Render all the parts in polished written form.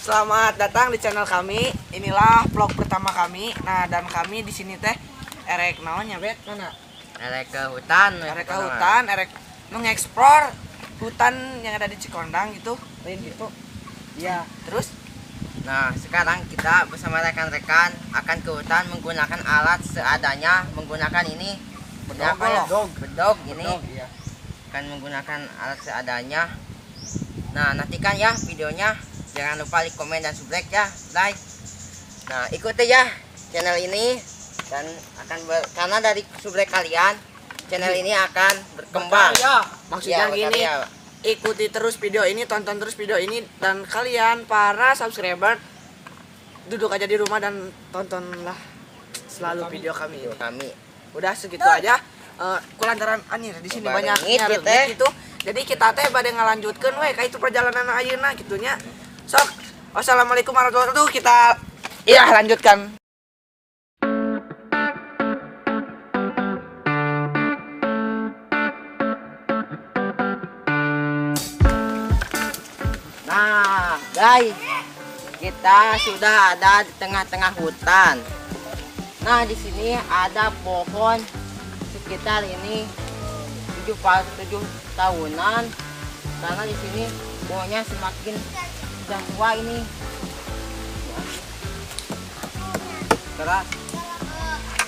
Selamat datang di channel kami. Inilah vlog pertama kami. Nah, dan kami di sini teh erek naonnya bet mana? Erek ke hutan. Erek mengeksplor hutan yang ada di Cikondang gitu. Lain gitu. Iya, terus Nah, sekarang kita bersama rekan-rekan akan ke hutan menggunakan alat seadanya, menggunakan ini apa ya? Bedog ini. iya. Akan menggunakan alat seadanya. Nah, nantikan ya videonya. Jangan lupa like, komen, dan subscribe ya, like. Nah, ikuti ya channel ini dan karena dari subscribe kalian, channel ini akan berkembang. Ya, maksudnya Ya, gini. berkarya. Ikuti terus video ini, tonton terus video ini, dan kalian para subscriber duduk aja di rumah dan tontonlah selalu video kami ini. Kami Udah segitu aja. Kulantaran anjir di sini banyak Barengit, gitu. Jadi kita teh bade ngalanjutkeun we ka itu perjalanan ayeuna gitu nya. Sok. Wassalamualaikum warahmatullahi wabarakatuh. Kita lanjutkan. Nah, guys, kita sudah ada di tengah-tengah hutan. Nah, di sini ada pohon sekitar ini 7 tahunan. Karena di sini pohonnya semakin sudah tua ini. Keras.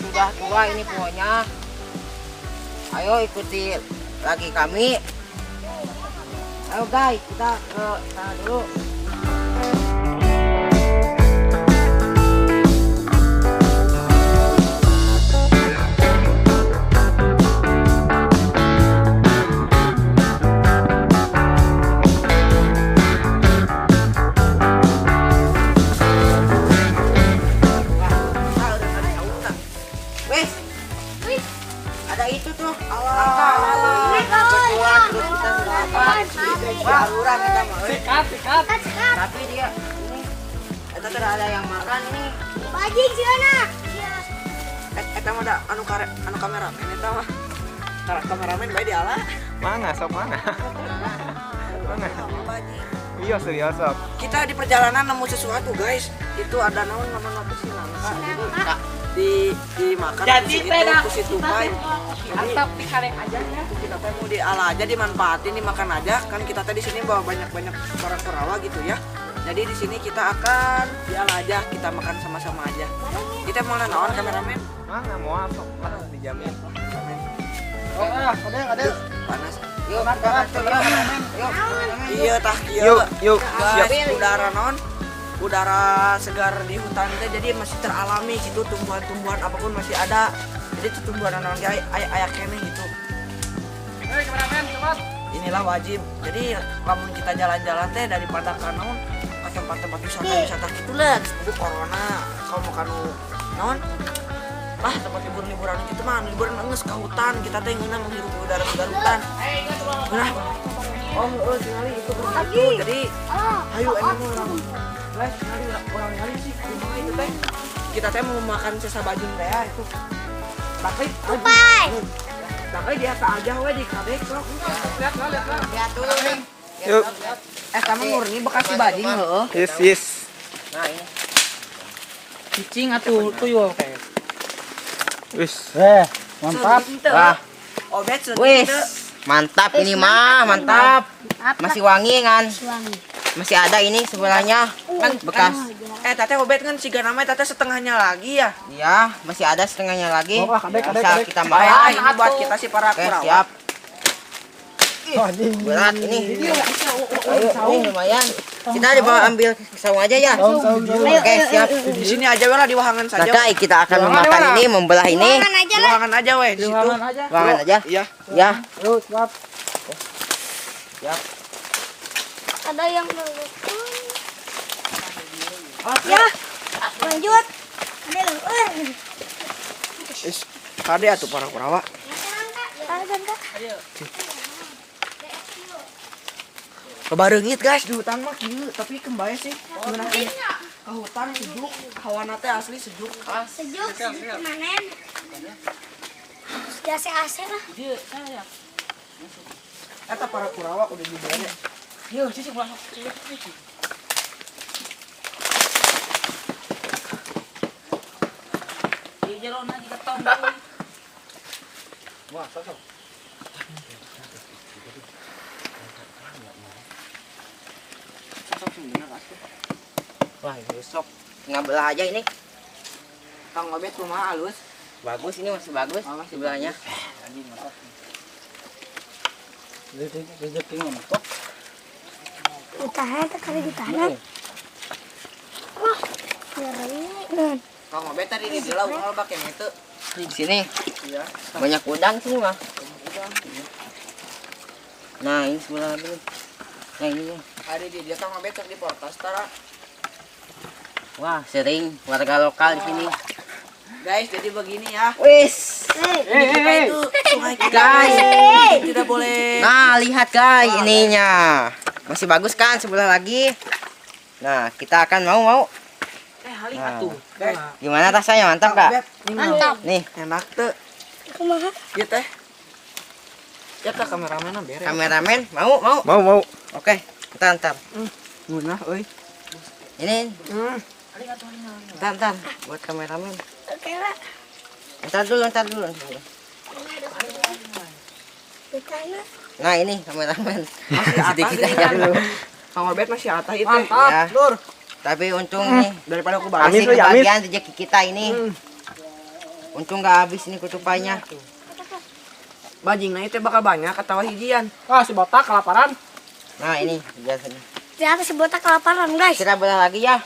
Sudah tua ini pohonnya. Ayo ikuti lagi kami. Ayo guys, kita ke sana dulu. Wes, ada itu tuh. Baruran kita mau. Sikat. Tapi dia ini itu tidak ada yang makan ini. Bajing sih anak. Eta mah da anu kameramen eta mah. Kameramen bae diala. Mana sok mana? Mana? Iya serius sok. Kita di perjalanan nemu sesuatu, guys. Itu ada naon nama si nangka. Jadi dimakan Jadi teh dah ku situ bae. Atap dikarek aja ya. Kita teh mau diala aja, dimanfaatin, dimakan aja. Kan kita teh di sini bawa banyak-banyak barang perawa gitu ya. Jadi di sini kita akan diala aja, kita makan sama-sama aja. Kita mau naon kameramen? Mana mau sok lah dijamin. Oh, ada. Panas. Yuk, yuk. Iya tah kieu. Yuk, Guys, siap. udara non, udara segar di hutan teh jadi masih teralami gitu, tumbuhan-tumbuhan apapun masih ada. Jadi itu tumbuhan non ayak kene gitu. Hei, kameramen, cepat. Inilah wajib. Jadi lamun kita jalan-jalan teh daripada ka naon ke tempat-tempat wisata gitu lah, disebut corona. Kalau mau kanu naon? Ah, tempat liburan gitu mah, liburan ngeus ka hutan, kita teh ngeuna menghirup udara segar hutan. Nah. Oh, sekali itu begitu. Jadi ayo enak orang. Guys, orang kali sih kumaha itu teh. Kita teh mau makan sesabajing teh ya itu. Tapi Tapi dia tak aja we di kadek kok. Lihat lah. Lihat tuh. Yuk. Sama murni Bekasi bajing heuh. Yes. Nah, ini. Cicing atuh tuyul teh. Wis. Mantap. Wah, Obet wis. Mantap ini mah, mantap. Masih wangi kan? Masih ada ini sebenarnya bekas. Teteh obet kan siga namanya teteh setengahnya lagi ya. Iya, masih ada setengahnya lagi. Bisa kita Baik, makan. ini buat kita si para Oke, kurawa. siap. Berat ini. Ayo, ini lumayan. Kita dibawa ambil saung aja ya. Oke, siap. Di sini aja we lah di wahangan saja. Maka kita akan memakan ini, membelah ini. Wahangan aja we di situ. Ruangan aja. Iya. Ya. Yuk, siap. Siap. Ada yang ya, lanjut. Ada yang Is, kade atuh para kurawa. Kebareungit guys di hutan mah kieu, tapi kembali sih. Gimana sih? Ke hutan sejuk, hawa teh asli sejuk. sejuk kemanen. Sudah AC lah. Eta para kurawa udah dibeli. Yuk, sisi pulang. Di jero na di ketong. Wah, sosok. Wah, besok ngambil aja ini. Kang Obet kumaha halus? Bagus ini masih bagus. Oh, masih sebelahnya. Rezeki mentok. Ditahan, kali ditahan. Wah, ngeri. Kang Obet tadi di dilau kalau pakai itu. Di sini Iya. banyak udang sini mah. Nah, ini sebelah lagi nih. Nah, ini nih. Ada di dia Kang Obet di portas tara. Wah, sering warga lokal di sini. Guys, jadi begini ya. Wis. Ini kita itu sungai kita. Guys. Tidak boleh. Nah, lihat guys ininya. Masih bagus kan sebelah lagi. Nah, kita akan mau. Halih Nah. atuh. Guys, Gimana rasanya? Mantap Kak? Mantap. Nih, enak tuh. Kumaha? Ieu teh. Ya teh kameramen beres. kameramen mau? Mau. Oke, ntar. Munah euy. Ini ntar buat kameramen. Oke lah. Ntar dulu. Ditahan. Nah, ini kameramen. Masih atas Sedikit ini aja kan. dulu. Kang Obet masih atas itu. Ya. Lur. Tapi untung nih Daripada aku masih balik. kebagian rezeki kita ini. Untung nggak habis ini kutupannya. Bajingna itu bakal banyak katawa hijian. Ah, si botak kelaparan. Nah, ini biasanya. Ternyata si botak kelaparan, guys. Kita belah lagi ya.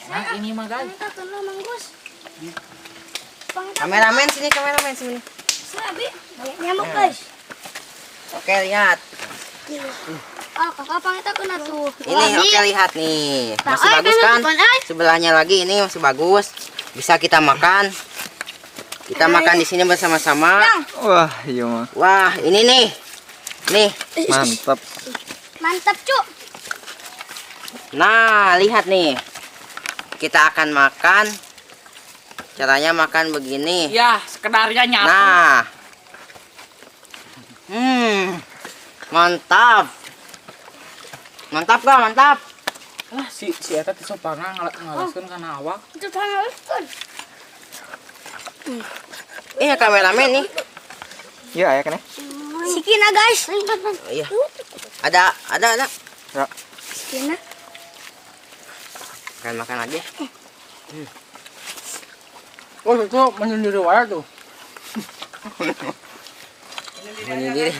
Nah, ini mah guys. Kita kena manggus. Kameramen sini. Sabi, banyak nyamuk, guys. Oke, lihat. Oh, kakak pangita kena tuh. Ini oke lihat nih. Masih Nah, bagus kan? depan, ay. Sebelahnya lagi ini masih bagus. Bisa kita makan. Kita makan di sini bersama-sama. Wah, iya mah. Wah, ini nih. Nih. Mantap. Mantap, Cuk. Nah, lihat nih. Kita akan makan. Caranya makan begini. Ya, sekedarnya nyatu. Nah. Mantap. Mantap Kak, mantap. Lah, si eta teh sopana ngalaskeun kana awak. Itu tangan kan. Ini kameramen nih. Iya, ya kan ya? Sikina, guys. Iya. Ada. Ya. Sikina. Makan aja. Oh, itu menyendiri wae tuh. Menyendiri.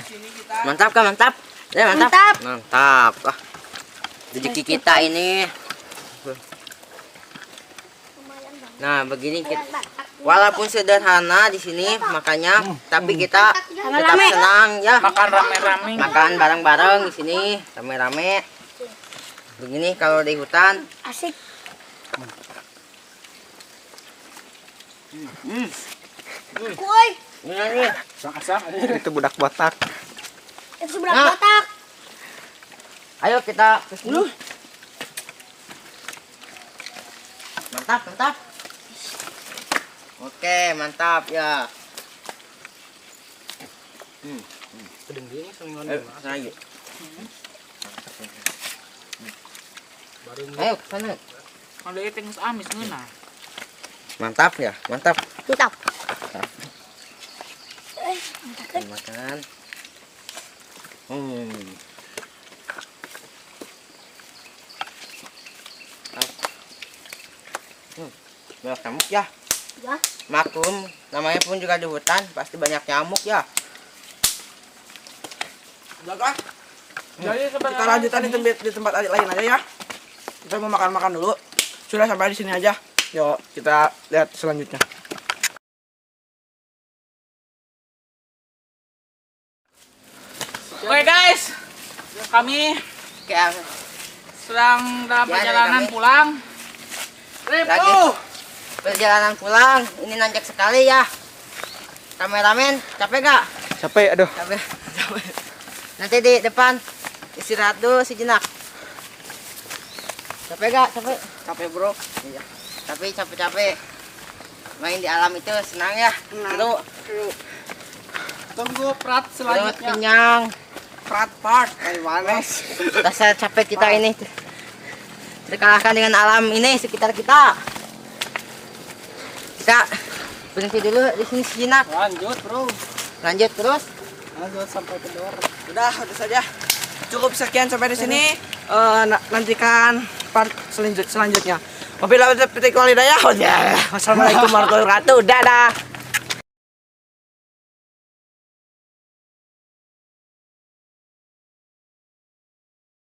Mantap Kak, mantap. Ya, mantap. Wah. Rezeki kita ini. Nah, begini kita. Walaupun sederhana di sini makanya, tapi kita tetap senang ya. Makan rame-rame. Makan bareng-bareng di sini, rame-rame. Begini kalau di hutan. Asik. Kuy. Ini nih. Sak-sak. Itu budak botak. Itu sebelah Nah. botak. Ayo kita ke sini. Mantap. Oke, mantap ya. Pedeng dia nih sengon. Sana yuk. Ayo ke sana. Kalau itu geus amis ngeunah. Mantap ya, mantap. Mantap. Makan. Banyak nyamuk ya. Ya. Maklum, namanya pun juga di hutan, pasti banyak nyamuk ya. Udah kah? Jadi Kita sebenarnya lanjutan di tempat lain aja ya. Kita mau makan dulu. Sudah sampai di sini aja. Yuk, kita lihat selanjutnya. Oke guys, kami Kayak sedang dalam Ya, perjalanan kami. pulang. lagi perjalanan pulang, ini nanjak sekali ya. Kameramen, capek gak? Capek, aduh. Capek. Nanti di depan istirahat dulu sejenak. Capek gak? Capek bro. Iya. Tapi capek-capek. Main di alam itu senang ya. Seru. Tunggu prat Perut selanjutnya. kenyang. Prat part. Panas. Rasa capek kita ini terkalahkan dengan alam ini sekitar kita. Kita berhenti dulu di sini sejenak. Lanjut, Bro. Lanjut terus. Lanjut sampai ke door. Udah saja. Cukup sekian sampai di sini. Nantikan part selanjutnya. Wabillahi taufiq wal hidayah. Wassalamualaikum warahmatullahi wabarakatuh. Dadah.